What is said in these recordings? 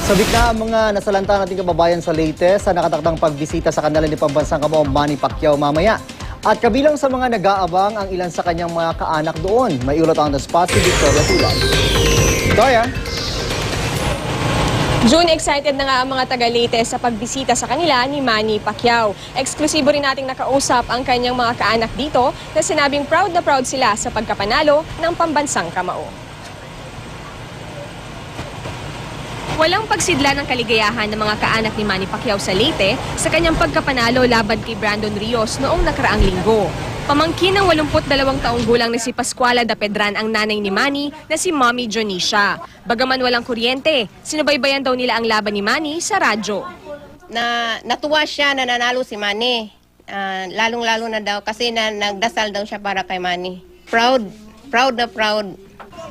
Sabik na ang mga nasalanta nating kababayan sa Leyte sa nakatakdang pagbisita sa kanila ni pambansang kamao Manny Pacquiao mamaya. At kabilang sa mga nag-aabang ang ilan sa kanyang mga kaanak doon. May ulat on the spot si Victoria Tulad. Victoria? June, excited na nga ang mga taga-Leyte sa pagbisita sa kanila ni Manny Pacquiao. Eksklusibo rin nating nakausap ang kanyang mga kaanak dito na sinabing proud na proud sila sa pagkapanalo ng pambansang kamao. Walang pagsidla ng kaligayahan ng mga kaanak ni Manny Pacquiao sa Leyte sa kanyang pagkapanalo laban kay Brandon Rios noong nakaraang linggo. Pamangkin ng 82 taong gulang na si Pascuala da Pedran ang nanay ni Manny na si Mommy Jonisha. Bagaman walang kuryente, sinubaybayan daw nila ang laban ni Manny sa radyo. Natuwa siya na nanalo si Manny. Lalong-lalo na daw kasi nagdasal daw siya para kay Manny. Proud na proud.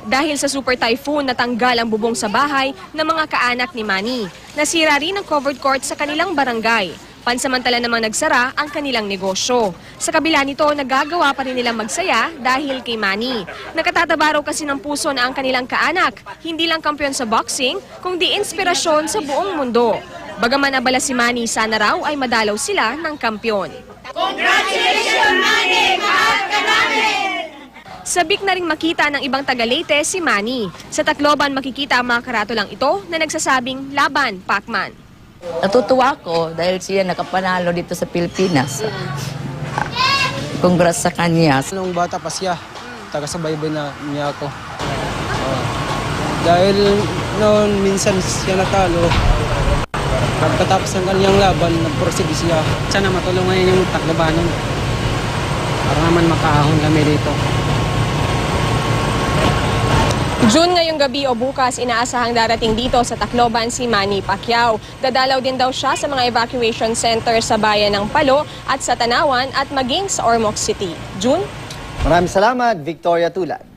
Dahil sa super typhoon, natanggal ang bubong sa bahay ng mga kaanak ni Manny. Nasira rin ang covered court sa kanilang barangay. Pansamantala namang nagsara ang kanilang negosyo. Sa kabila nito, nagagawa pa rin nilang magsaya dahil kay Manny. Nakatataba raw kasi ng puso na ang kanilang kaanak, hindi lang kampiyon sa boxing, kundi inspirasyon sa buong mundo. Bagaman abala si Manny, sana raw ay madalaw sila ng kampiyon. Congratulations, Manny! Mahal ka namin! Sabik na rin makita ng ibang taga-Leyte si Manny. Sa Tacloban makikita ang mga karatulang ito na nagsasabing laban, Pacman. Natutuwa ako dahil siya nakapanalo dito sa Pilipinas. Congrats sa kanya. Nung bata pa siya, taga-subaybay na niya ako. Dahil noon minsan siya natalo, pagkatapos ng kanyang laban, nagprosige siya. Sana matulungan yung Taclobanon para naman makaahon kami dito. June ngayong gabi o bukas, inaasahang darating dito sa Tacloban si Manny Pacquiao. Dadalaw din daw siya sa mga evacuation center sa bayan ng Palo at sa Tanawan at maging sa Ormoc City. June? Maraming salamat, Victoria Tulad.